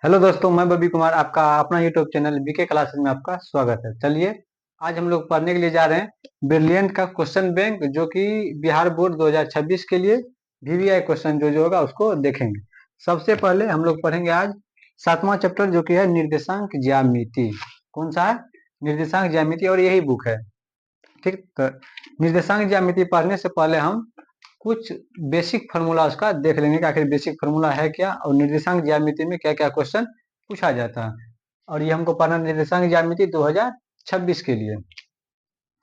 Hello दोस्तों, मैं बबी कुमार आपका अपना यूट्यूब चैनल बीके क्लासेस में आपका स्वागत है। चलिए आज हम लोग पढ़ने के लिए जा रहे हैं ब्रिलियंट का क्वेश्चन बैंक, जो कि बिहार बोर्ड 2026 के लिए वीवीआई क्वेश्चन जो होगा उसको देखेंगे। सबसे पहले हम लोग पढ़ेंगे आज 7वां चैप्टर, जो कि है निर्देशांक ज्यामिति। कौन सा है? निर्देशांक ज्यामिति, और यही बुक है। ठीक, तो निर्देशांक ज्यामिति पढ़ने से पहले हम कुछ बेसिक फार्मूला उसका देख लेंगे कि आखिर बेसिक फार्मूला है क्या, और निर्देशांक ज्यामिति में क्या क्या क्वेश्चन पूछा जाता है। और ये हमको पढ़ना निर्देशांक ज्यामिति 2026 के लिए।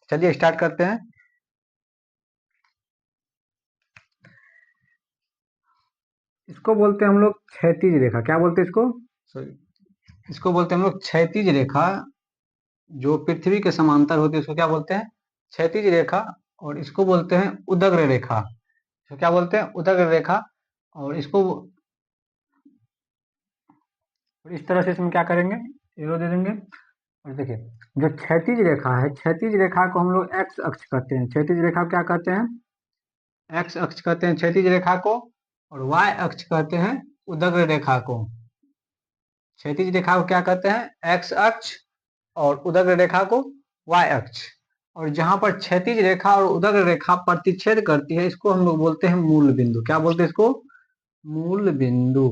चलिए स्टार्ट करते हैं। इसको बोलते हैं हम लोग क्षैतिज रेखा। क्या बोलते हैं इसको? सॉरी, इसको बोलते हैं हम लोग क्षैतिज रेखा। जो पृथ्वी के समांतर होती है उसको क्या बोलते हैं? क्षैतिज रेखा। और इसको बोलते हैं उदग्र रेखा। तो क्या बोलते हैं? उदग्र रेखा। और इसको इस तरह से इसमें क्या करेंगे, एरो दे देंगे। और देखिए, जो क्षैतिज रेखा है, क्षैतिज रेखा को हम लोग एक्स अक्ष कहते हैं। क्षैतिज रेखा क्या कहते हैं? एक्स अक्ष कहते हैं क्षैतिज रेखा को। और वाई अक्ष कहते हैं उदग्र रेखा को। क्षैतिज रेखा को क्या कहते हैं? एक्स अक्ष। और उदग्र रेखा को वाई अक्ष। और जहां पर क्षैतिज रेखा और उदग्र रेखा प्रतिच्छेद करती है, इसको हम लोग बोलते हैं मूल बिंदु। क्या बोलते हैं इसको? मूल बिंदु।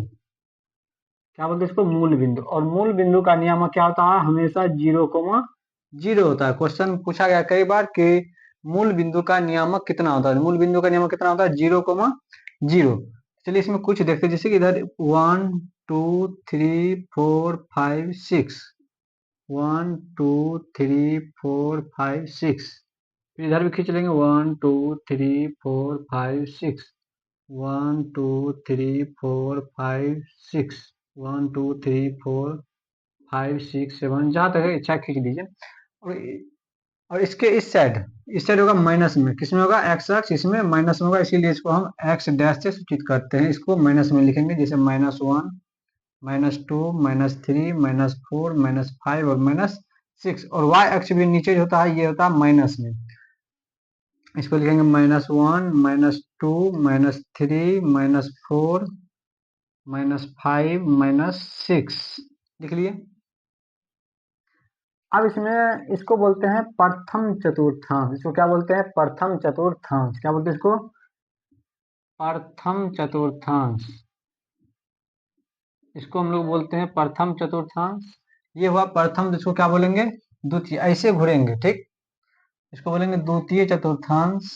क्या बोलते हैं इसको? मूल बिंदु। और मूल बिंदु का नियामक क्या होता है? हमेशा 0,0 होता है। क्वेश्चन पूछा गया कई बार कि मूल बिंदु का नियामक कितना होता है। मूल बिंदु का नियामक कितना होता है? 0,0। चलिए इसमें कुछ देखते हैं, जैसे कि इधर 1 2 3 4 5 6, 1 2 3 4 5 6। फिर इधर भी खींच लेंगे 1 2 3 4 5 6, 1 2 3 4 5 6, 1 2 3 4 5 6 7, जहां तक है इच्छा खींच लीजिए। और इसके इस साइड होगा माइनस में। किसमें होगा? एक्स अक्ष, इसमें माइनस में होगा, इसीलिए इसको हम एक्स डैश से सूचित करते हैं। इसको माइनस में लिखेंगे, जैसे -1 -2 -3 -4 -5 और -6। और वाई अक्ष भी नीचे जो होता है ये होता है माइनस में। इसको लिखेंगे -1 -2 -3 -4 -5 -6। लिख लिए। अब इसमें इसको बोलते हैं प्रथम चतुर्थांश। इसको क्या बोलते हैं? प्रथम चतुर्थांश। क्या बोलते हैं इसको? प्रथम चतुर्थांश। इसको हम लोग बोलते हैं प्रथम चतुर्थांश। ये हुआ प्रथम, इसको क्या बोलेंगे? द्वितीय। ऐसे घुरेंगे, ठीक। इसको बोलेंगे द्वितीय चतुर्थांश।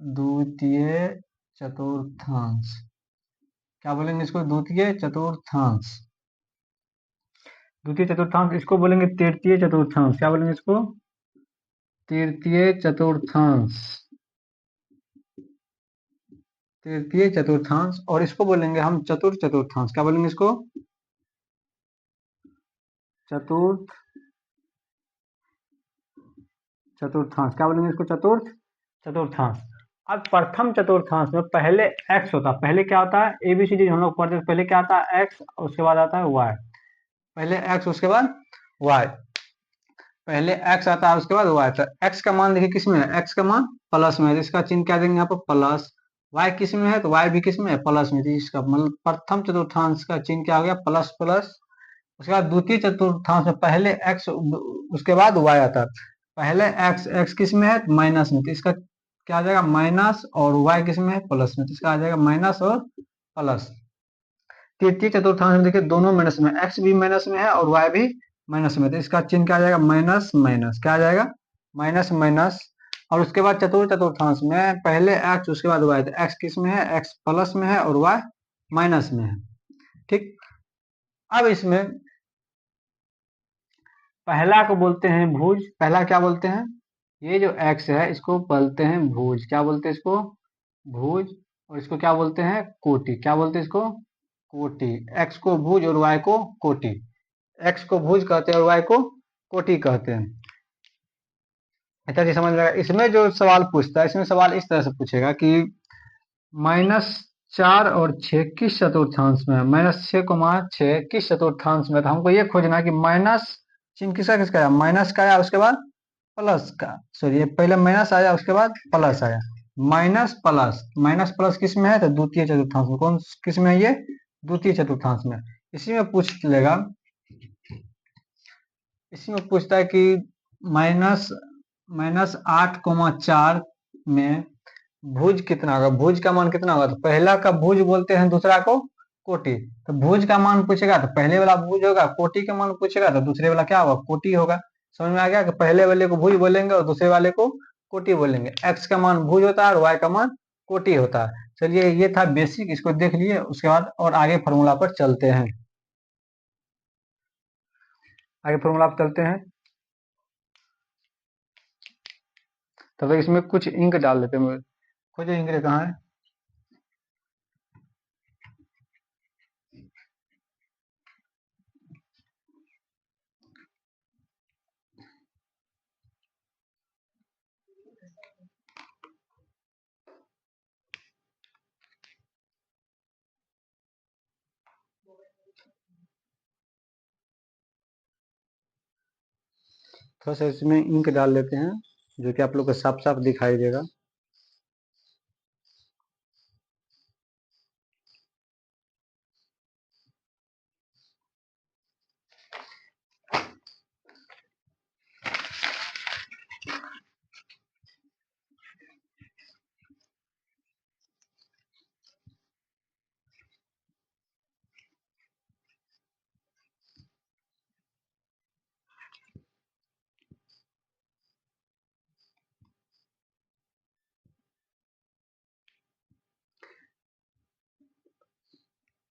द्वितीय चतुर्थांश। क्या बोलेंगे इसको? द्वितीय चतुर्थांश। द्वितीय चतुर्थांश। इसको बोलेंगे तृतीय चतुर्थांश। क्या बोलेंगे इसको? तृतीय चतुर्थांश। तृतीय चतुर्थांश। और इसको बोलेंगे हम चतुर्थ चतुर्थांश। क्या बोलेंगे इसको? चतुर्थ चतुर्थांश। क्या बोलेंगे इसको? चतुर्थ चतुर्थांश। अब प्रथम चतुर्थांश में पहले एक्स होता है। पहले क्या होता है? एबीसीडी हम लोग पढ़ते हैं। पहले क्या आता है? एक्स, उसके बाद आता है वाई। पहले एक्स, उसके बाद वाई। पहले एक्स आता है, उसके बाद वाई। तो एक्स का मान देखिए किस में है? एक्स का मान प्लस में है, इसका चिन्ह क्या देंगे यहाँ पर? प्लस। वाई किस में है? तो वाई भी किस में है? प्लस में। इसका मतलब प्रथम चतुर्थांश का चिन्ह क्या हो गया? Plus plus. उसके बाद द्वितीय चतुर्थांश में पहले एक्स, उसके बाद वाई आता है। पहले एक्स, एक्स किस में है? माइनस में। तो इसका क्या आ जाएगा? माइनस। और वाई किस में है? प्लस में। तो इसका आ जाएगा माइनस और प्लस। तृतीय चतुर्थांश में देखिए दोनों माइनस में, एक्स भी माइनस में है और वाई भी माइनस में। तो इसका चिन्ह क्या आ जाएगा? Minus minus. क्या आ जाएगा? Minus minus. और उसके बाद चतुर्थ चतुर्थांश में पहले एक्स, उसके बाद वाई। तो एक्स किस में है? एक्स प्लस में है और वाई माइनस में है, ठीक। अब इसमें पहला को बोलते हैं भुज। पहला क्या बोलते हैं? ये जो एक्स है इसको बोलते हैं भुज। क्या बोलते हैं इसको? भुज। और इसको क्या बोलते हैं? कोटि। क्या बोलते हैं इसको? कोटि। एक्स को भुज और वाई को कोटि। एक्स को भुज कहते हैं और वाई को कोटि कहते हैं। अच्छा जी, समझ में आएगा। इसमें जो सवाल पूछता है, इसमें सवाल इस तरह से पूछेगा कि -4 और 6 किस चतुर्थांश में है? -6, किस चतुर्थांश में? तो हमको ये खोजना है कि माइनस चिन्ह किसका किसका आया? माइनस का आया, उसके बाद प्लस का। सॉरी, पहले माइनस आया, उसके बाद प्लस आया। माइनस प्लस, माइनस प्लस किस में है? तो द्वितीय चतुर्थांश में। कौन किस में है ये? द्वितीय चतुर्थांश में। इसी में पूछ लेगा, इसी में पूछता है कि माइनस माइनस 8,4 में भुज कितना होगा, भुज का मान कितना होगा। तो पहला का भुज बोलते हैं, दूसरा को कोटि। तो भुज का मान पूछेगा तो पहले वाला भुज होगा, कोटि का मान पूछेगा तो दूसरे वाला क्या होगा, कोटि होगा। समझ में आ गया कि पहले वाले को भुज बोलेंगे और दूसरे वाले को कोटि बोलेंगे। एक्स का मान भुज होता है और वाई का मान कोटि होता है। चलिए ये था बेसिक, इसको देख लिए, उसके बाद और आगे फॉर्मूला पर चलते हैं। आगे फॉर्मूला पर चलते हैं। तब तक इसमें कुछ इंक डाल देते हैं। खोजो इंक कहाँ है। थोड़ा सा इसमें इंक डाल लेते हैं, जो कि आप लोग को साफ साफ दिखाई देगा।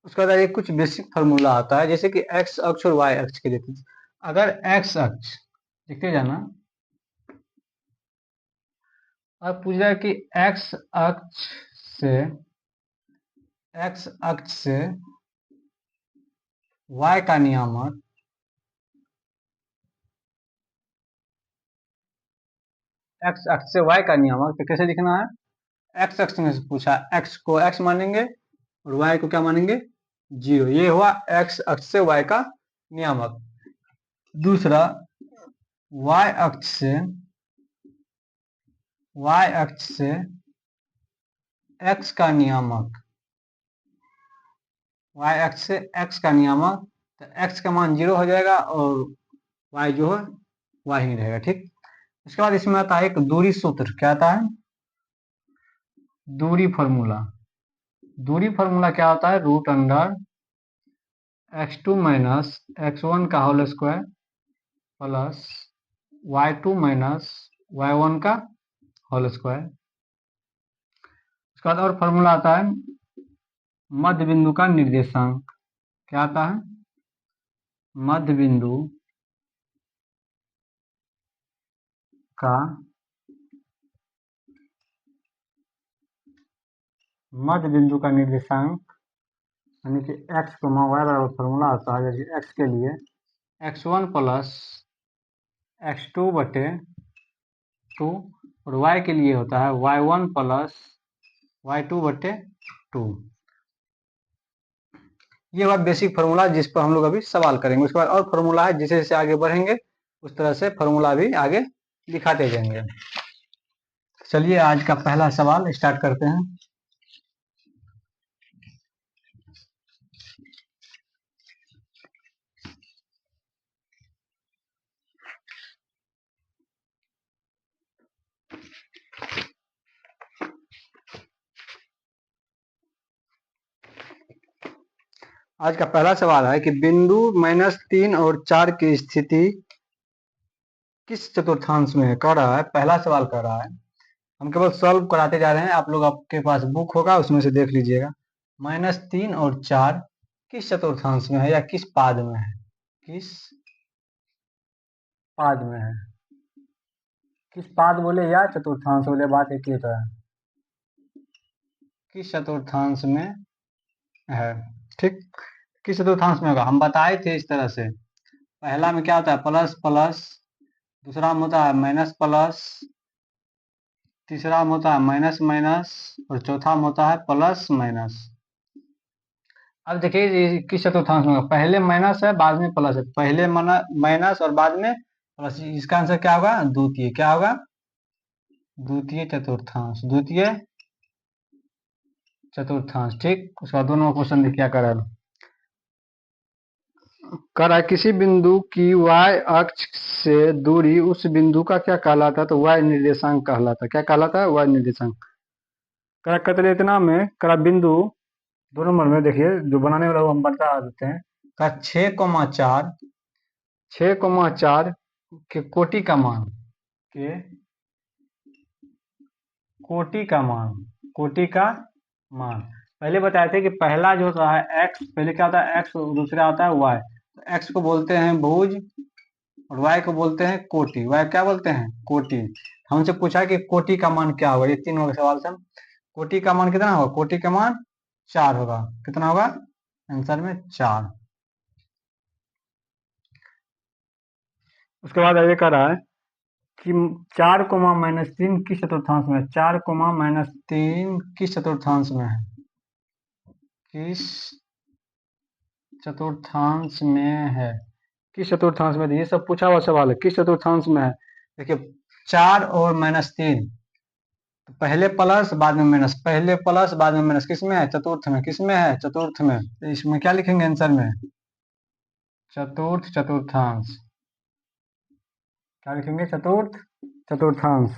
उसके बाद एक कुछ बेसिक फार्मूला आता है, जैसे कि एक्स अक्ष और वाई अक्ष के लिए। अगर एक्स अक्ष लिखते जाना, अब पूछ रहा है कि से एक्स अक्ष से वाई का नियामक, एक्स अक्ष से वाई का नियामक तो कैसे लिखना है। एक्स अक्ष में से पूछा, एक्स को एक्स मानेंगे और वाई को क्या मानेंगे, 0। ये हुआ एक्स अक्ष से वाई का नियामक। दूसरा, वाई अक्ष से एक्स का नियामक, वाई अक्ष से एक्स का नियामक, तो एक्स का मान 0 हो जाएगा और वाई जो है वाई ही रहेगा। ठीक, इसके बाद इसमें आता है एक दूरी सूत्र। क्या आता है, दूरी फॉर्मूला। दूरी फॉर्मूला क्या होता है, root under x2 minus x1 का whole square plus y2 minus y1 का होल स्क्वायर। उसके बाद और फॉर्मूला आता है मध्य बिंदु का निर्देशांक। क्या आता है, मध्य बिंदु का निर्देशांक, यानी कि x को वाई बराबर फॉर्मूला आता है, जैसे x के लिए x1 प्लस x2 बटे 2, और y के लिए होता है y1 प्लस y2 बटे 2। ये हुआ बेसिक फार्मूला, जिस पर हम लोग अभी सवाल करेंगे। उसके बाद और फार्मूला है, जैसे जैसे आगे बढ़ेंगे उस तरह से फार्मूला भी आगे दिखाते जाएंगे। चलिए आज का पहला सवाल स्टार्ट करते हैं। आज का पहला सवाल है कि बिंदु -3 और 4 की स्थिति किस चतुर्थांश में है, कह रहा है। पहला सवाल कर रहा है, हम केवल सॉल्व कराते जा रहे हैं। आप लोग, आपके पास बुक होगा, उसमें से देख लीजिएगा। -3 और 4 किस चतुर्थांश में है या किस पाद में है, किस पाद में है। किस पाद बोले या चतुर्थांश बोले, बात एक ही होता है। किस चतुर्थांश में है, ठीक। किस चतुर्थांश में होगा, हम बताए थे इस तरह से। पहला में क्या होता है, प्लस प्लस, दूसरा में होता है माइनस प्लस, तीसरा में होता है माइनस माइनस, और चौथा में होता है प्लस माइनस। अब देखिए ये किस चतुर्थांश में होगा, पहले माइनस है बाद में प्लस है, पहले माइनस और बाद में प्लस। इसका आंसर क्या होगा, द्वितीय। क्या होगा, द्वितीय चतुर्थांश, द्वितीय चतुर्थांश। ठीक, उसका दोनों क्वेश्चन क्या कर रहा है। कह रहा है किसी बिंदु की y अक्ष से दूरी उस बिंदु का क्या कहलाता है, तो y निर्देशांक कहलाता है। क्या कहलाता है? y निर्देशांक। कह रहा कतले इतना में कह रहा बिंदु 2 नंबर में देखिए जो बनाने वाला वो हम बता देते हैं। का 6,4 6,4 के कोटि का मान के कोटि का मान कोटि का मान पहले बताए थे कि पहला जो होता है x, पहले क्या होता है x, दूसरा होता है y। तो x को बोलते हैं भुज और y को बोलते हैं कोटि। y क्या बोलते हैं? कोटि। हमसे पूछा कि कोटि का मान क्या होगा, ये तीन होगा सवाल से। कोटि का मान कितना होगा? कोटि का मान 4 होगा। कितना होगा आंसर में? 4। उसके बाद ये कह रहा है कि 4,-3 किस चतुर्थांश में है? 4,-3 किस चतुर्थांश में है? किस चतुर्थांश में है? किस चतुर्थांश में? ये सब पूछा हुआ सवाल है, किस चतुर्थांश में है। देखिए 4 और -3, तो पहले प्लस बाद में माइनस, पहले प्लस बाद में माइनस, किस में है? चतुर्थ में। किस में है? चतुर्थ में। तो इसमें क्या लिखेंगे आंसर में? चतुर्थांश। क्या लिखेंगे? चतुर्थांश।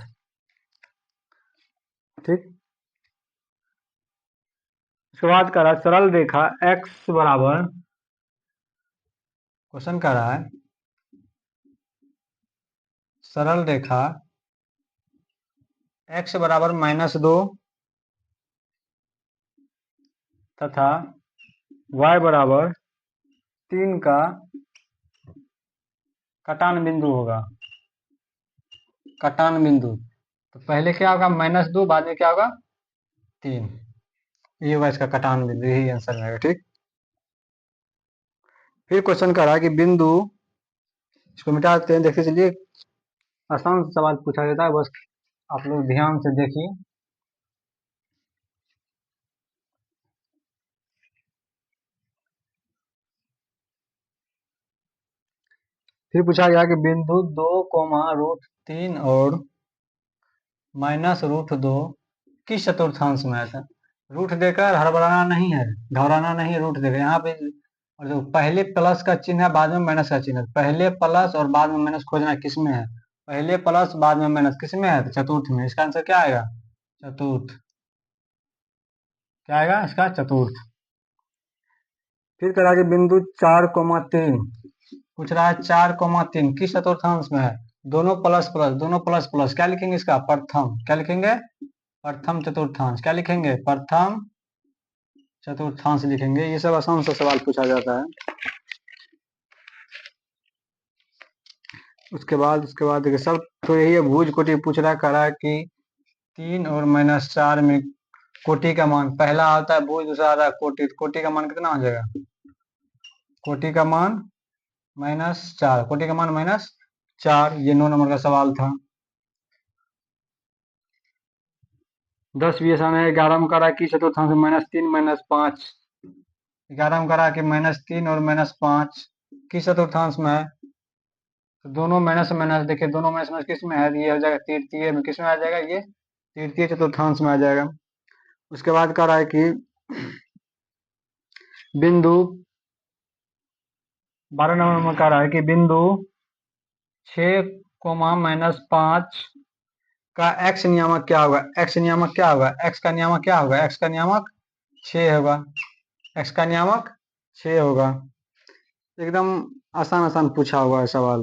ठीक। उसके बाद कह रहा है सरल रेखा x बराबर, क्वेश्चन कह रहा है सरल रेखा x बराबर -2 तथा y बराबर 3 का कटान बिंदु होगा। कटान बिंदु, तो पहले क्या होगा? -2, बाद में क्या होगा? 3। ये होगा इसका कटान बिंदु, यही आंसर रहेगा। ठीक। फिर क्वेश्चन कर रहा है कि बिंदु, इसको मिटा देते हैं। देखते चलिए, आसान सवाल पूछा जाता है, बस आप लोग ध्यान से देखिए। फिर पूछा गया कि बिंदु 2,√3 और -√2 किस चतुर्थांश में है। था रूट देकर हड़बड़ाना नहीं है, घबराना नहीं है। रूट देकर यहाँ पे, और जो पहले प्लस का चिन्ह है, बाद में माइनस का चिन्ह है। पहले प्लस और बाद में माइनस खोजना है, किस में है? पहले प्लस बाद में माइनस, किस में है? तो चतुर्थ में। इसका आंसर क्या आएगा? चतुर्थ। क्या आएगा इसका? चतुर्थ। फिर कह रहा है कि बिंदु 4,3 पूछ रहा है 4,3 किस चतुर्थांश में है। दोनों प्लस प्लस, दोनों प्लस प्लस। क्या लिखेंगे इसका? प्रथम। क्या लिखेंगे? प्रथम चतुर्थांश। क्या लिखेंगे? प्रथम चतुर्थांश लिखेंगे। ये सब आसान सा सवाल पूछा जाता है। उसके बाद देखिए सब तो यही है। भुज कोटि पूछ रहा है, कह रहा है कि 3 और -4 में कोटि का मान, पहला आता है भुज, दूसरा आता है कोटि। कोटि का मान कितना हो जाएगा? कोटि का मान -4, कोटि का मान -4। ये 9 नंबर का सवाल था। 10 भी आसान है। 11 में कह रहा है कि चतुर्थांश में -3 -5। 11 में कह रहा है कि -3 और -5 किस चतुर्थांश में है। तो दोनों माइनस माइनस, देखिए दोनों माइनस माइनस किस में है? ये हो जाएगा तृतीय में। किस में आ जाएगा? ये तृतीय चतुर्थांश में आ जाएगा। उसके बाद कह रहा है कि बिंदु 12 नंबर में कह रहा है कि बिंदु 6,-5 का x नियामक क्या होगा। x नियामक क्या होगा? x का नियामक क्या होगा? x का नियामक 6 होगा। x का नियामक 6 होगा। एकदम आसान आसान पूछा हुआ है सवाल।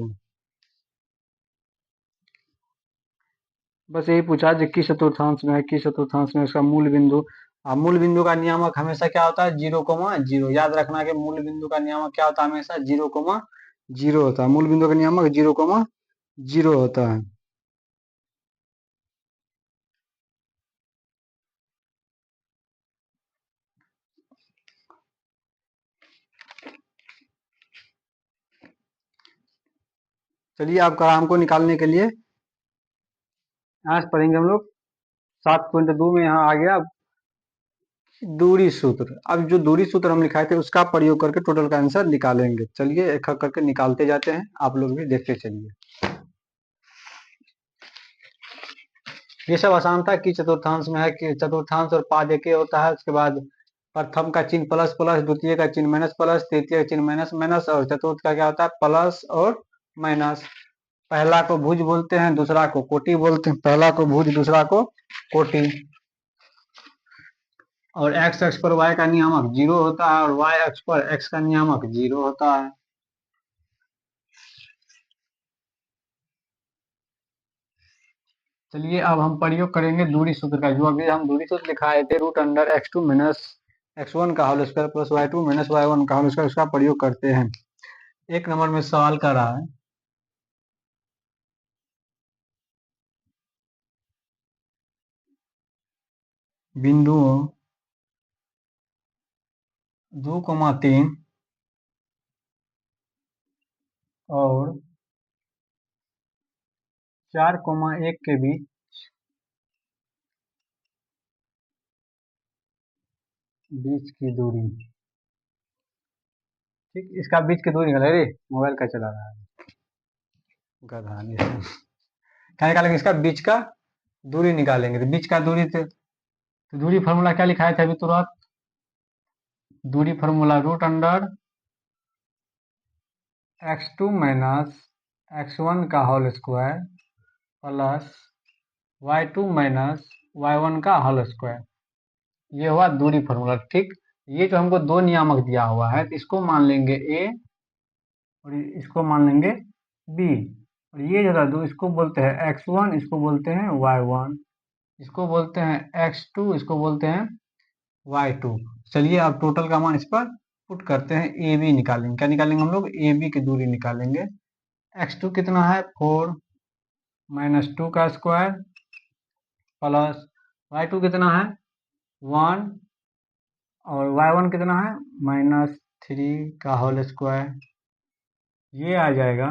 बस यही पूछा जो किस चतुर्थांश में है, किस चतुर्थांश में इसका मूल बिंदु। मूल बिंदु का नियामक हमेशा क्या होता है? 0,0। याद रखना कि मूल बिंदु का नियामक क्या होता है? हमेशा 0,0 होता है। मूल बिंदु का नियामक 0,0 होता है। चलिए आप काम को निकालने के लिए आज पढ़ेंगे हम लोग 7.2 में। यहाँ आ गया दूरी सूत्र। अब जो दूरी सूत्र हम लिखाए थे उसका प्रयोग करके टोटल का आंसर निकालेंगे। चलिए एक एक करके निकालते जाते हैं, आप लोग भी देखते चलिए। ये सब आसान था कि चतुर्थांश में है कि चतुर्थांश और पाद एक होता है। उसके बाद प्रथम का चिन्ह प्लस प्लस, द्वितीय का चिन्ह माइनस प्लस, तृतीय का चिन्ह माइनस माइनस और चतुर्थ का क्या होता है प्लस और माइनस। पहला को भुज बोलते हैं, दूसरा को कोटि बोलते हैं। पहला को भुज, दूसरा को कोटि। और एक्स अक्ष पर y का नियामक 0 होता है और y अक्ष पर x का नियामक 0 होता है। चलिए अब हम प्रयोग करेंगे दूरी सूत्र का। जो अभी हम दूरी सूत्र लिखाए थे, root under x2 minus x1 का whole square plus y2 minus y1 का होल स्क्वायर, उसका प्रयोग करते हैं। एक नंबर में सवाल कर रहा है, बिंदुओं 2,3 और 4,1 के बीच की दूरी। ठीक, इसका बीच की दूरी निकाले। रे मोबाइल का चला रहा है गधा। क्या निकालेंगे? इसका बीच का दूरी निकालेंगे। तो बीच का दूरी तो दूरी फार्मूला क्या लिखाया था अभी तुरंत? दूरी formula root under x2 minus x1 का whole square plus y2 minus y1 का होल स्क्वायर। ये हुआ दूरी फार्मूला। ठीक, ये जो हमको दो नियामक दिया हुआ है, तो इसको मान लेंगे a और इसको मान लेंगे b। और ये जो दो, इसको बोलते हैं x1, इसको बोलते हैं y1, इसको बोलते हैं x2, इसको बोलते हैं y2। चलिए अब टोटल का मान इस पर पुट करते हैं। ए बी निकालेंगे। क्या निकालेंगे हम लोग? ए बी की दूरी निकालेंगे। x2 कितना है? 4 माइनस 2 का स्क्वायर प्लस y2 कितना है? 1 और y1 कितना है? -3 का होल स्क्वायर। ये आ जाएगा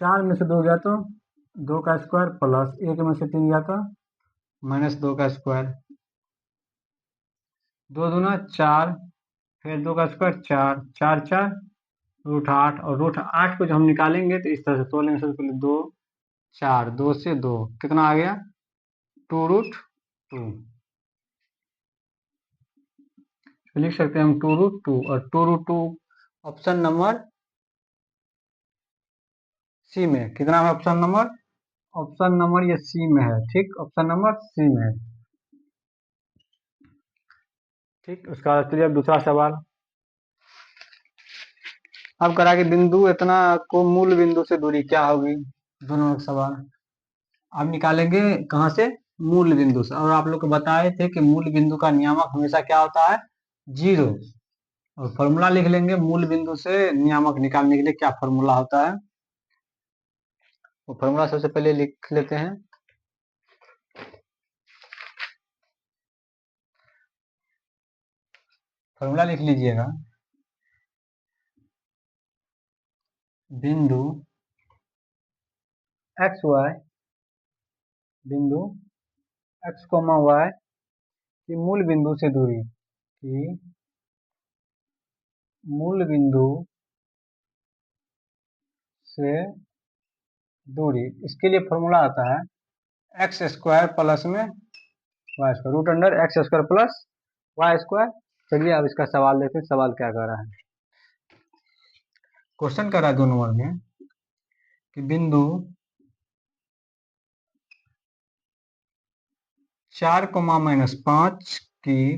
4 में से 2 गया तो 2 का स्क्वायर प्लस 1 में से 3 गया तो -2 का स्क्वायर। 2 दूना 4, फिर 2 का स्क्वायर 4, 4 4 रूट 8। और रूट 8 को जब हम निकालेंगे तो इस तरह से तोलेंगे। सबसे पहले 2 4, 2 से 2 कितना आ गया? 2√2। तो लिख सकते हैं हम 2√2। और 2√2 ऑप्शन नंबर सी में। कितना है ऑप्शन नंबर? ऑप्शन नंबर ये सी में है। ठीक, ऑप्शन नंबर सी में है। ठीक, उसका बाद चलिए अब दूसरा सवाल। अब करा कि बिंदु इतना को मूल बिंदु से दूरी क्या होगी? दोनों का सवाल अब निकालेंगे। कहाँ से? मूल बिंदु से। और आप लोग को बताए थे कि मूल बिंदु का नियामक हमेशा क्या होता है? 0। और फॉर्मूला लिख लेंगे मूल बिंदु से नियामक निकालने के लिए। क्या फॉर्मूला होता है? वो फॉर्मूला सबसे पहले लिख लेते हैं। फॉर्मूला लिख लीजिएगा। बिंदु एक्स वाई, बिंदु x, y की मूल बिंदु से दूरी की मूल बिंदु से दूरी। इसके लिए फॉर्मूला आता है एक्स स्क्वायर प्लस में Y square, root under X square plus Y square. चलिए अब इसका सवाल देखते हैं। सवाल क्या कर रहा है? क्वेश्चन कर रहा है 2 नंबर में कि बिंदु 4, -5 की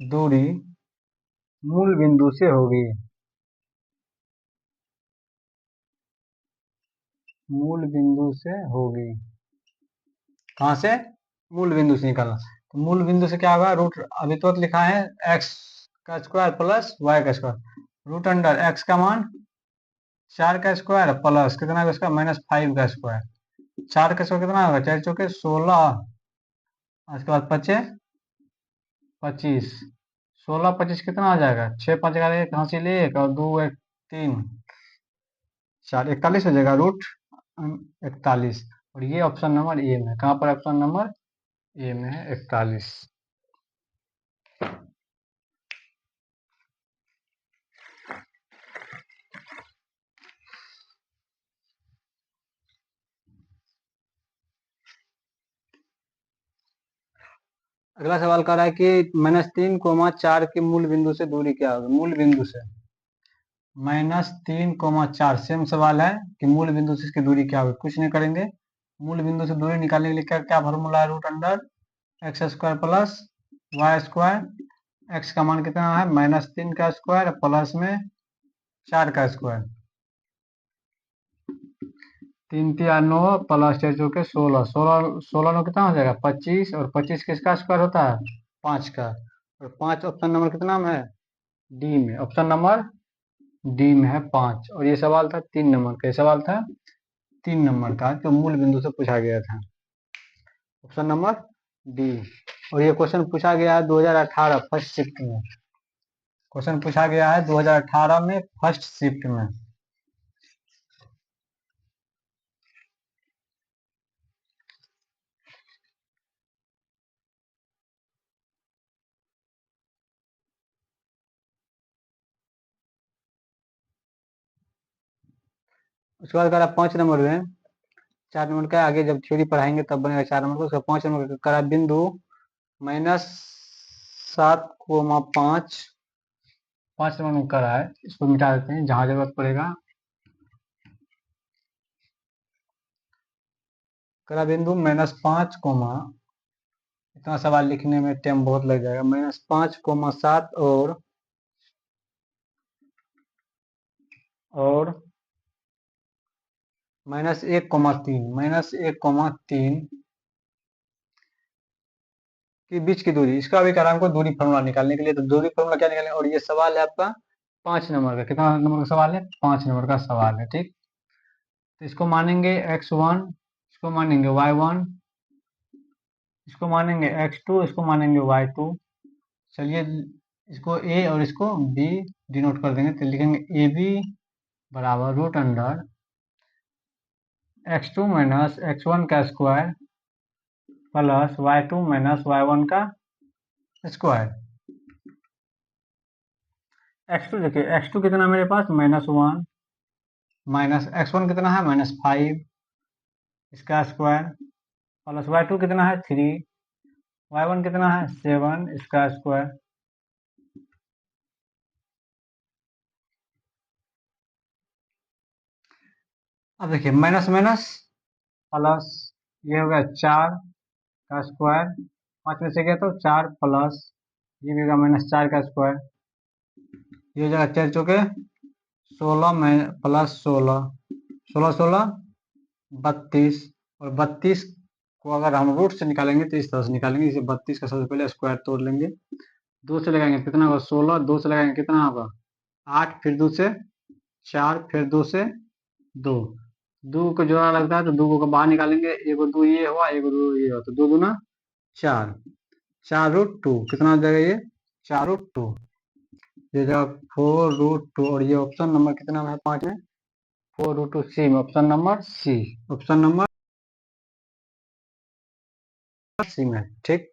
दूरी मूल बिंदु से होगी। मूल बिंदु से होगी। कहाँ से? मूल बिंदु से निकालना। तो मूल बिंदु से क्या होगा? रूट अभी तो लिखा है एक्स का स्क्वायर प्लस वाई का स्क्वायर। रूट अंडर एक्स का मान 4 का स्क्वायर प्लस कितना होगा इसका? -5 का स्क्वायर। 4 का स्क्वायर कितना होगा? 4 चौके 16। उसके बाद 25, 16 25 कितना आ जाएगा? 6 5 1 हासिल 1 और 2 1 3 4 41 हो जाएगा। रूट 41। और ये ऑप्शन नंबर ए में है। कहाँ पर? ऑप्शन नंबर ए में है 41। अगला सवाल कर रहा है कि -3, 4 के मूल बिंदु से दूरी क्या होगी। मूल बिंदु से -3, 4 सेम सवाल है कि मूल बिंदु से इसकी दूरी क्या होगी। कुछ नहीं करेंगे, मूल बिंदु से दूरी निकालने के लिए क्या क्या फॉर्मूला है, √x² प्लस y²। x का मान कितना है, -3 का स्क्वायर प्लस में 4 का स्क्वायर। 3×3 = 9 प्लस 4×4 = 16। 16 9 कितना हो जाएगा, 25। और 25 किसका स्क्वायर होता है, 5 का। और 5 ऑप्शन नंबर कितना में है, डी में। ऑप्शन नंबर डी में है 5। और ये सवाल था 3 नंबर का। ये सवाल था 3 नंबर का जो मूल बिंदु से पूछा गया था। Option number D. और ये क्वेश्चन पूछा गया है 2018 फर्स्ट शिफ्ट में। क्वेश्चन पूछा गया है 2018 में फर्स्ट शिफ्ट में। उसके बाद करा 5 नंबर में। 4 नंबर का आगे जब थ्योरी पढ़ाएंगे तब बनेगा 4 नंबर का। उसका 5 नंबर का करा बिंदु -7, 5। 5 नंबर में करा है, इसको मिटा देते हैं जहां जरूरत पड़ेगा। करा बिंदु -5, इतना सवाल लिखने में टाइम बहुत लग जाएगा। -5, 7 और -1, 3। -1, 3 के बीच की दूरी। इसका भी करा हमको दूरी फॉर्मूला निकालने के लिए। तो दूरी फॉर्मूला क्या निकालेंगे। और ये सवाल है आपका 5 नंबर का। कितना नंबर का सवाल है, 5 नंबर का सवाल है। ठीक, तो इसको मानेंगे x1, इसको मानेंगे y1, इसको मानेंगे x2, इसको मानेंगे y2। चलिए इसको a और इसको b डिनोट कर देंगे। तो लिखेंगे AB बराबर √x2 - x1 का स्क्वायर प्लस y2 - y1 का स्क्वायर। x2 देखिए, x2 कितना मेरे पास -1, माइनस x1 कितना है -5, इसका स्क्वायर प्लस y2 कितना है 3, y1 कितना है 7, इसका स्क्वायर। अब देखिए माइनस माइनस प्लस, ये हो गया 4 का स्क्वायर। 5 में से गया तो 4 प्लस, ये भी होगा -4 का स्क्वायर। ये हो जाएगा 4 × 16 में प्लस 16, 16 16 32। और 32 को अगर हम रूट से निकालेंगे तो इस तरह से निकालेंगे। इसे 32 का सबसे पहले स्क्वायर तोड़ लेंगे। 2 से लगाएंगे कितना होगा 16, 2 से लगाएंगे कितना होगा 8, फिर 2 से 4, फिर 2 से 2। 2 को जोड़ा लगता है तो 2 को बाहर निकालेंगे। एगो 2 ये हुआ, एगो 2 ये हुआ, तो 2 दूना 4, 4√2 कितना हो जाएगा ये 4√2। ये जगह 4√2। और ये ऑप्शन नंबर कितना में है 5 में, 4√2 सी में। Option number C, option number C में। ठीक,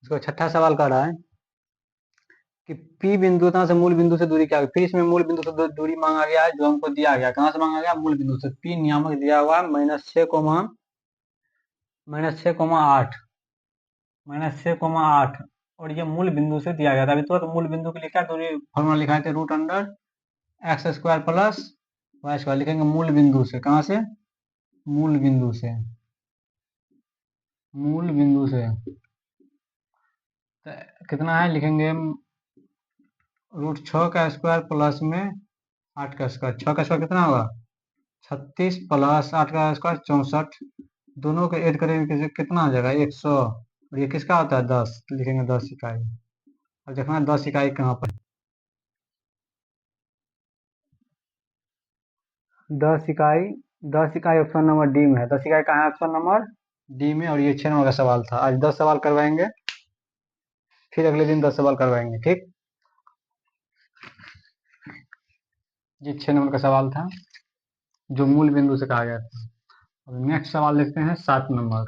इसको छठा सवाल कर रहा है कि P बिंदु से मूल बिंदु से दूरी क्या है। फिर इसमें मूल बिंदु से दूरी मांगा गया है, जो हमको दिया गया। कहाँ से मांगा गया, मूल बिंदु से। P नियामक दिया हुआ है -6, -6, 8 और ये मूल बिंदु से दिया गया था। अभी तो मूल बिंदु के लिए क्या दूरी फॉर्मूला लिखा है, √x² प्लस y²। लिखेंगे मूल बिंदु से। कहाँ से, मूल बिंदु से। मूल बिंदु से तो कितना है, लिखेंगे √6 का स्क्वायर प्लस में 8 का स्क्वायर। 6 का स्क्वायर कितना होगा 36 प्लस 8 का स्क्वायर 64। दोनों को ऐड करेंगे कितना आ जाएगा 100। और ये किसका होता है 10, लिखेंगे 10 इकाई। अब देखना 10 इकाई कहाँ पर, 10 इकाई। 10 इकाई ऑप्शन नंबर डी में है। 10 इकाई कहाँ है, ऑप्शन नंबर डी में। और ये 6 नंबर का सवाल था। आज 10 सवाल करवाएंगे, फिर अगले दिन 10 सवाल करवाएंगे। ठीक, ये 6 नंबर का सवाल था जो मूल बिंदु से कहा गया था। अब नेक्स्ट सवाल देखते हैं 7 नंबर।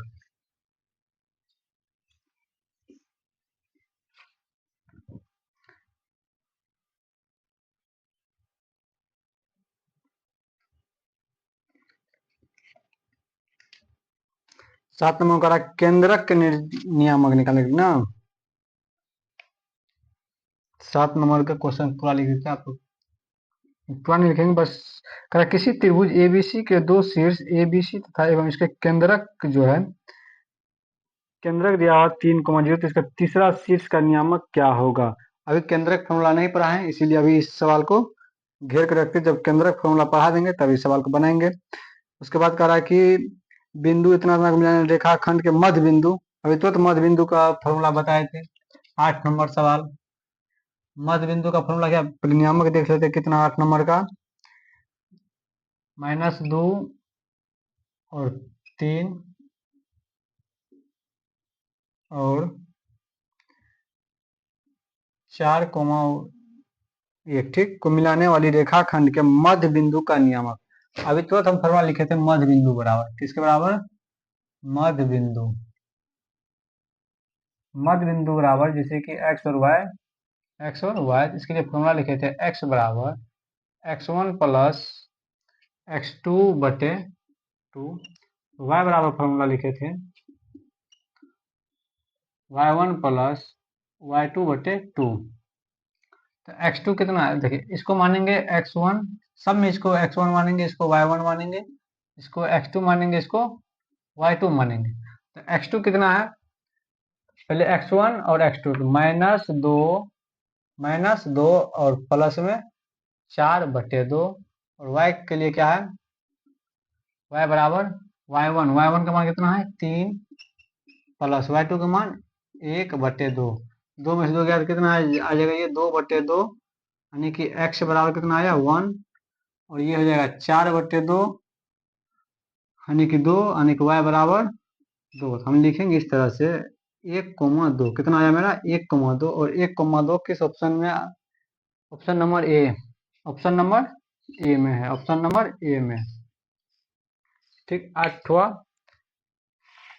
7 नंबर करा केंद्रक के नियामक निकालने के लिए ना। 7 नंबर का क्वेश्चन पूरा लिख देते हैं आप, पूरा नहीं लिखेंगे बस। करा किसी त्रिभुज एबीसी के दो शीर्ष एबीसी तथा एवं इसके केंद्रक जो है, केंद्रक दिया हुआ 3,0 तो इसका तीसरा शीर्ष का नियामक क्या होगा। अभी केंद्रक फॉर्मूला नहीं पढ़ा है, इसीलिए अभी इस सवाल को घेर कर रखते, जब केंद्रक फॉर्मूला पढ़ा देंगे तभी सवाल को बनाएंगे। उसके बाद कह रहा है कि बिंदु इतना मिलाने रेखाखंड के मध्य बिंदु, अभी तो मध्य बिंदु का फॉर्मूला बताए थे। 8 नंबर सवाल, मध्य बिंदु का फॉर्मूला क्या, नियामक देख लेते कितना 8 नंबर का, -2 और 3 और 4,1 ठीक को मिलाने वाली रेखाखंड के मध्य बिंदु का नियामक। अभी तुरंत हम फॉर्मूला लिखे थे मध्य बिंदु बराबर किसके बराबर, मध्य बिंदु, मध्य बिंदु बराबर जैसे कि एक्स और वाई, एक्स और वाई, इसके लिए फॉर्मूला लिखे थे एक्स बराबर x1 प्लस x2 बटे 2, वाई बराबर फॉर्मूला लिखे थे y1 प्लस y2 बटे 2। तो x2 कितना है, देखिए इसको मानेंगे x1, सब में इसको x1 मानेंगे, इसको y1 मानेंगे, इसको x2 मानेंगे, इसको y2 मानेंगे। तो x2 कितना है, पहले x1 और x2, तो -2 और प्लस में 4 बटे 2, और y के लिए क्या है, y बराबर y1 का मान कितना है 3 प्लस y2 का मान 1 बटे 2, 2 में से 2 गया तो कितना आ जाएगा ये 2 बटे 2, यानी कि x बराबर कितना आया 1, और ये हो जाएगा 4 बटे 2 यानी कि 2, यानी कि y बराबर 2। हम लिखेंगे इस तरह से 1,2 कितना आया मेरा 1,2, और 1,2 किस ऑप्शन में, option number A, option number A में है, ऑप्शन नंबर ए में। ठीक, 8वां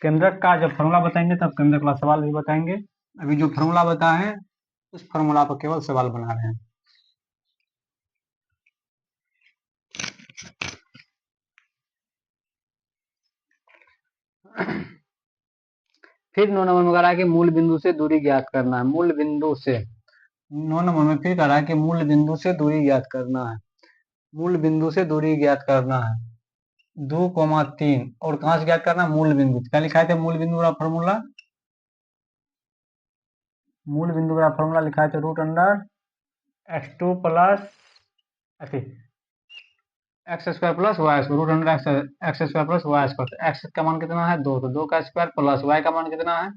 केंद्रक का जब फॉर्मूला बताएंगे तब केंद्रक वाला सवाल भी बताएंगे। अभी जो फॉर्मूला बताए हैं उस फॉर्मूला पर केवल सवाल बना रहे हैं। फिर 9 नंबर में कह रहा है कि मूल बिंदु से दूरी ज्ञात करना है, मूल बिंदु से, 9 नंबर में फिर कह रहा है कि मूल बिंदु से दूरी ज्ञात करना है, मूल बिंदु से दूरी ज्ञात करना है 2,3, और कहां से ज्ञात करना है, मूल बिंदु, क्या लिखा थे मूल बिंदु का फॉर्मूला, मूल बिंदु का फॉर्मूला लिखा है √x2 plus x² plus Y square, √x² plus Y square, x का मान कितना है 2, तो 2 का स्क्वायर प्लस y का मान कितना है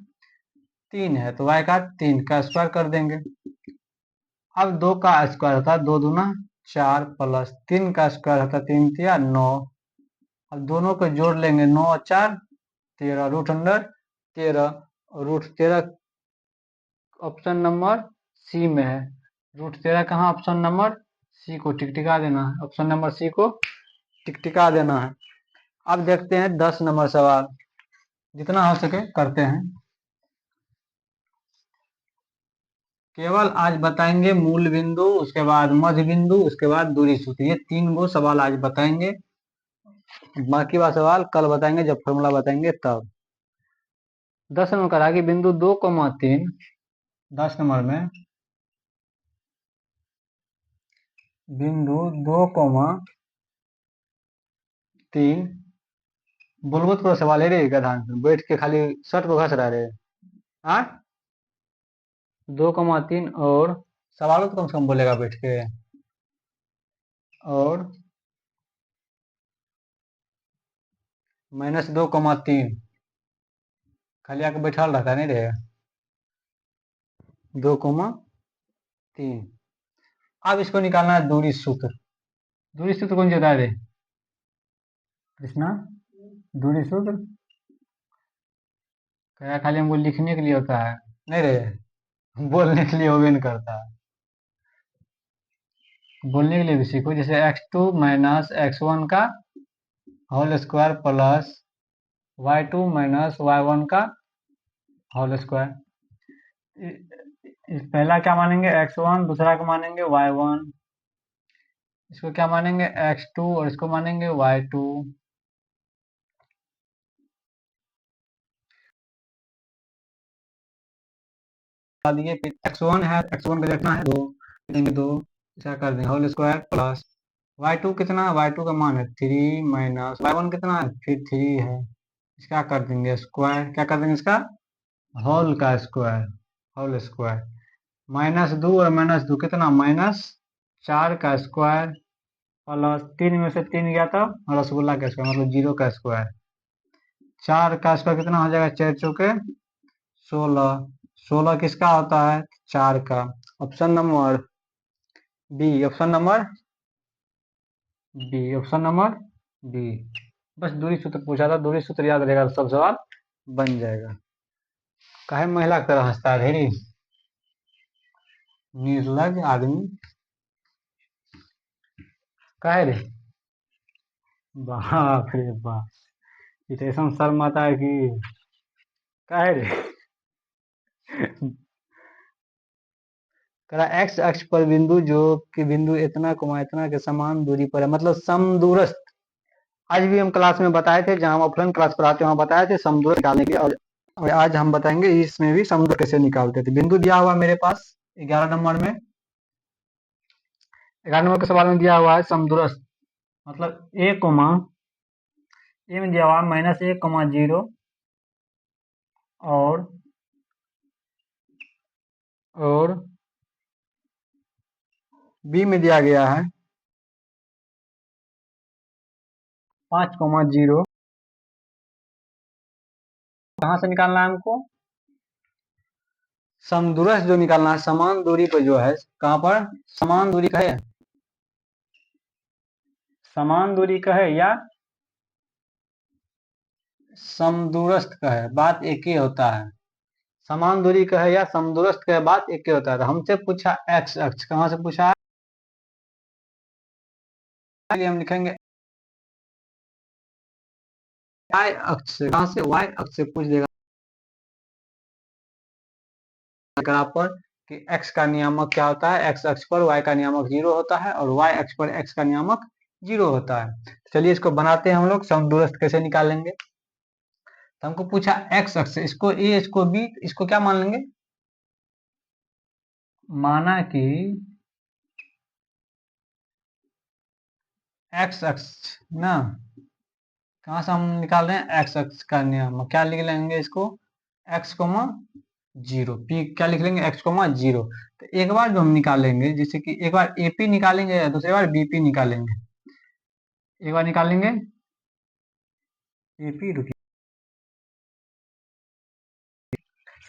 3 है, तो y का 3 का स्क्वायर कर देंगे। अब 2 का स्क्वायर होता है 2 दूना 4 प्लस 3 का स्क्वायर होता है 3 तिया 9, अब दोनों को जोड़ लेंगे 9 और 4 13, √13, √13 ऑप्शन नंबर सी में है, √13 कहाँ, ऑप्शन नंबर सी को टिकटिका देना है, ऑप्शन नंबर सी को टिकटिका देना है। अब देखते हैं 10 नंबर सवाल, जितना हो सके करते हैं। केवल आज बताएंगे मूल बिंदु, उसके बाद मध्य बिंदु, उसके बाद दूरी सूत्र, ये 3 गो सवाल आज बताएंगे, बाकी वाला सवाल कल बताएंगे जब फॉर्मूला बताएंगे तब। 10 नंबर करा कि बिंदु 2,3, 10 नंबर में बिंदु 2,3, बोलबो तो सवाल है रे गधा, बैठ के खाली शर्ट को घस रहा रे, हाँ 2,3, और सवालों तो कम से कम बोलेगा बैठ के, और -2,3, खाली आके बैठा रहता नहीं रे, 2,3। अब इसको निकालना है दूरी सूत्र, दूरी सूत्र कौन देता है रे कृष्णा, दूरी सूत्र क्या खाली हमको लिखने के लिए होता है, नहीं रे बोलने के लिए हो भी नहीं करता, बोलने के लिए भी सीखो, जैसे x2 माइनस x1 का whole square plus y2 minus y1 का होल स्क्वायर, पहला क्या मानेंगे x1, दूसरा क्या मानेंगे y1, इसको क्या मानेंगे x2 और इसको मानेंगे y2, दिए, फिर x1 है, x1 का देखना है 2, देंगे 2, ऐसा कर देंगे होल स्क्वायर प्लस y2 कितना है, y2 का मान है 3 माइनस y1 कितना है, फिर 3 है, इसका कर देंगे स्क्वायर, क्या कर देंगे इसका होल का स्क्वायर, होल स्क्वायर -2 और -2 कितना -4 का स्क्वायर प्लस 3 में से 3 गया तो रसगुल्ला का स्क्वायर मतलब 0 का स्क्वायर, 4 का स्क्वायर कितना हो जाएगा, 4 चौके 16, 16 किसका होता है 4 का। Option number B, option number B, option number B. बस दूरी सूत्र पूछा था, दूरी सूत्र याद रहेगा तो सब सवाल बन जाएगा। काहे महिला की तरह हंसता है ढेरी निर्लज आदमी, काहे रे, बाप रे बाप, इटेशन शर्म आता है कि काहे रे करा एक्स अक्ष पर बिंदु जो कि बिंदु इतना कोमा इतना के समान दूरी पर है, मतलब समदूरस्थ। आज भी हम क्लास में बताए थे, जहां हम ऑफलाइन क्लास पढ़ाते वहां बताए थे समदूरस्थ निकालने के, और आज हम बताएंगे इसमें भी समदूरस्थ कैसे निकालते थे। बिंदु दिया हुआ मेरे पास 11 नंबर में, 11 नंबर के सवाल में दिया हुआ है समदूरस्थ, मतलब ए कोमा ए में दिया हुआ -1,0 और बी में दिया गया है 5,0। कहाँ से निकालना है हमको, समदूरस्थ जो निकालना है, समान दूरी पर जो है, कहाँ पर समान दूरी का है, समान दूरी का है या समदूरस्थ का है, बात एक ही होता है। समान दूरी का है या समदूरस्थ का है, बात एक ही होता है। तो हमसे पूछा एक्स अक्ष, कहाँ से पूछा है, हम लिखेंगे y अक्ष से, कहाँ से y अक्ष से पूछ देगा पर कि x का नियामक क्या होता है, x अक्ष पर y का नियामक 0 होता है और y अक्ष पर x का नियामक 0 होता है। चलिए इसको बनाते हैं हम लोग, समदूरस्थ कैसे निकालेंगे। तो हमको पूछा x अक्ष, इसको a, इसको b, इसको क्या मान लेंगे, माना कि x अक्ष ना, कहाँ से हम निकाल रहे हैं x अक्ष का नियम, क्या लिख लेंगे इसको x, 0, p क्या लिख लेंगे x, 0। तो एक बार जो हम निकालेंगे, जैसे कि एक बार AP निकालेंगे या दूसरी बार BP निकालेंगे, एक बार निकालेंगे AP, रुकिए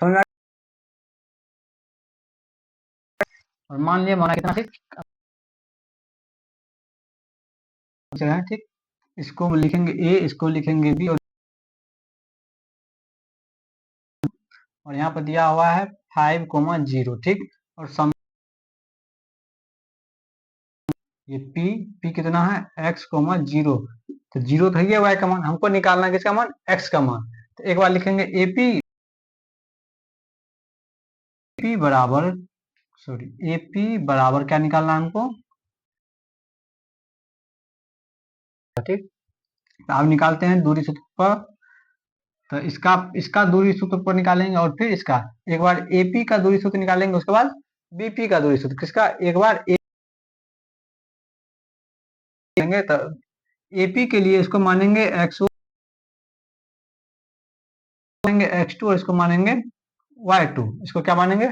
समझ, और मान लिया माना कितना ठीक है, ठीक, इसको लिखेंगे A, इसको लिखेंगे B, और यहाँ पर दिया हुआ है 5,0, ठीक, और ये P कितना है x, 0, तो 0 तो है y का मान, हमको निकालना है किसका मान, x का मान। तो एक बार लिखेंगे AP, P बराबर, सॉरी AP बराबर क्या निकालना है हमको, ठीक, तो आप निकालते हैं दूरी सूत्र पर। तो इसका इसका दूरी सूत्र पर निकालेंगे और फिर इसका, एक बार AP का दूरी सूत्र निकालेंगे, उसके बाद BP का दूरी सूत्र, किसका, एक बार लेंगे तो AP के लिए इसको मानेंगे x1, मानेंगे x2, और इसको मानेंगे y2, इसको क्या मानेंगे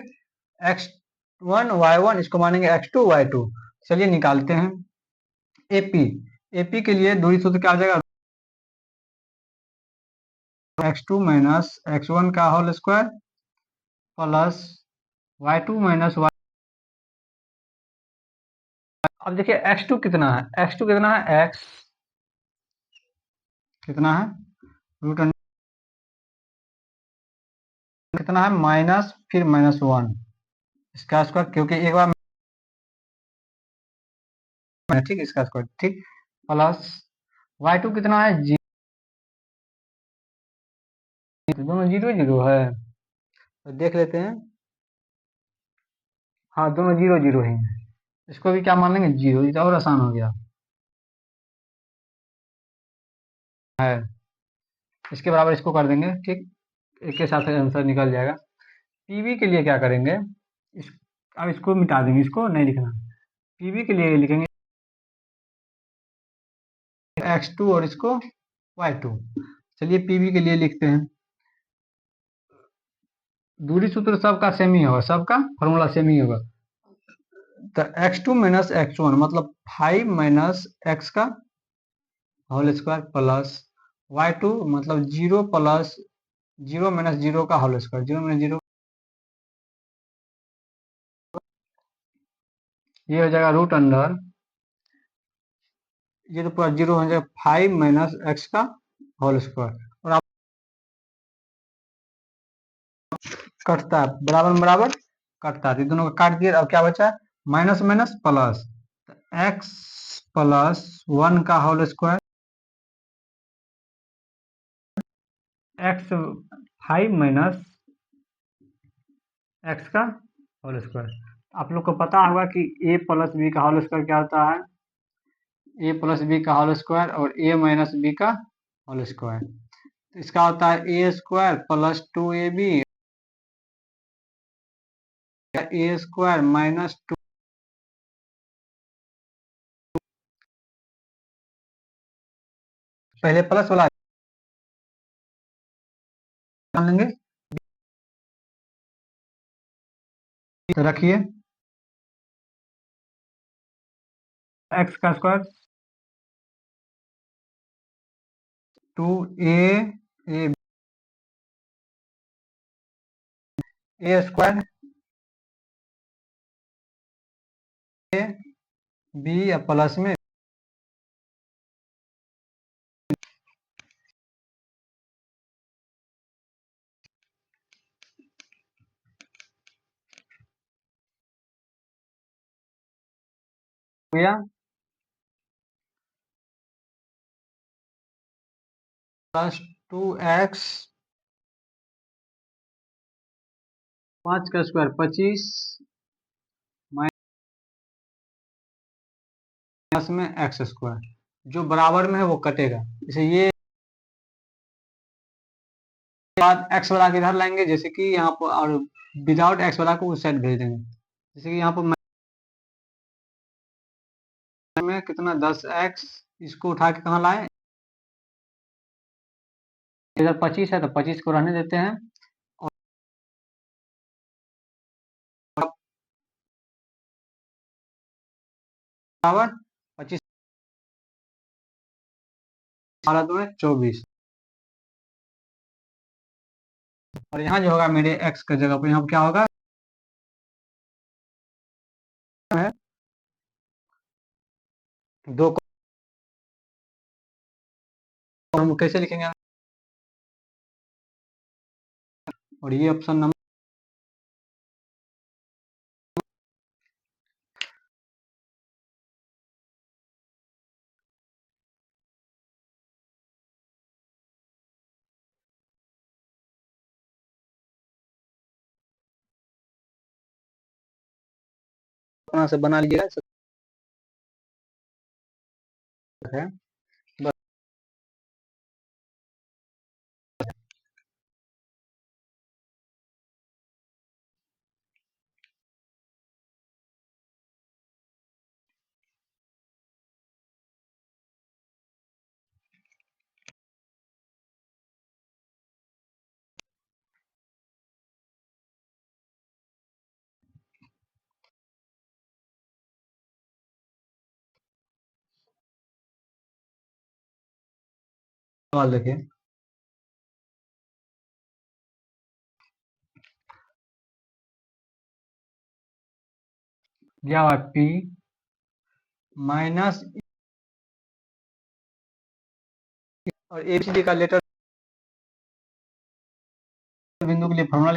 x1 y1, इसको मानेंगे x2 y2। चलिए निकालते हैं AP, AP के लिए दूरी सूत्र क्या आ जाएगा, x2 माइनस x1 का whole square plus y2 minus y। अब देखिए x2 कितना है, x2 कितना है, x कितना है रूट कितना है माइनस, फिर -1, इसका स्क्वायर, क्योंकि एक बार ठीक, इसका स्क्वायर, ठीक, प्लस y2 कितना है, दोनों 0 0 है, तो देख लेते हैं, हाँ दोनों 0 0 ही है, इसको भी क्या मान लेंगे 0, ये तो और आसान हो गया है, इसके बराबर इसको कर देंगे, ठीक, एक के साथ आंसर निकल जाएगा। पीवी के लिए क्या करेंगे, इस अब इसको मिटा देंगे, इसको नहीं लिखना। पीवी के लिए लिखेंगे x2 और इसको y2। चलिए पीवी के लिए लिखते हैं। दूरी सूत्र सबका सेम ही होगा, सबका फॉर्मूला सेम ही होगा। तो x2 माइनस x1 मतलब 5 माइनस x का होल स्क्वायर प्लस y2 मतलब 0 प्लस 0 माइनस 0 का होल स्क्वायर, 0 माइनस 0 ये हो जाएगा रूट अंडर, ये तो पूरा 0 हो जाएगा 5 माइनस x का होल स्क्वायर। और आप कटता है, बराबर में बराबर कटता है, तो दोनों का काट दिया। अब क्या बचा, minus minus plus, x plus 1 का whole square, x 5 minus x का होल स्क्वायर। आप लोग को पता होगा कि a प्लस बी का होल स्क्वायर क्या होता है, a प्लस बी का होल स्क्वायर और a माइनस बी का होल स्क्वायर। तो इसका होता है a square plus 2ab, a square minus 2, पहले प्लस वाला मान लेंगे, तो रखिए x का square 2a a square a b या प्लस में या प्लस 2x 5 का स्क्वायर 25 माइनस में x स्क्वायर, जो बराबर में है वो कटेगा। जैसे ये बाद x वाला के इधर लाएंगे, जैसे कि यहाँ पर, और विदाउट x वाला को उस साइड भेज देंगे। जैसे कि यहाँ पर में कितना 10x, इसको उठा के कहाँ लाए, इधर 25 है तो 25 को रहने देते हैं, और बराबर 25 में 24, और यहाँ जो होगा मेरे x का जगह पर यहाँ क्या होगा है 2 को हम कैसे लिखेंगे, और ये ऑप्शन नंबर अपना से बना लीजिएगा, है बस सवाल देखिए, दिया हुआ p माइनस और एबीसीडी का लेटर बिंदु के लिए फॉर्मूला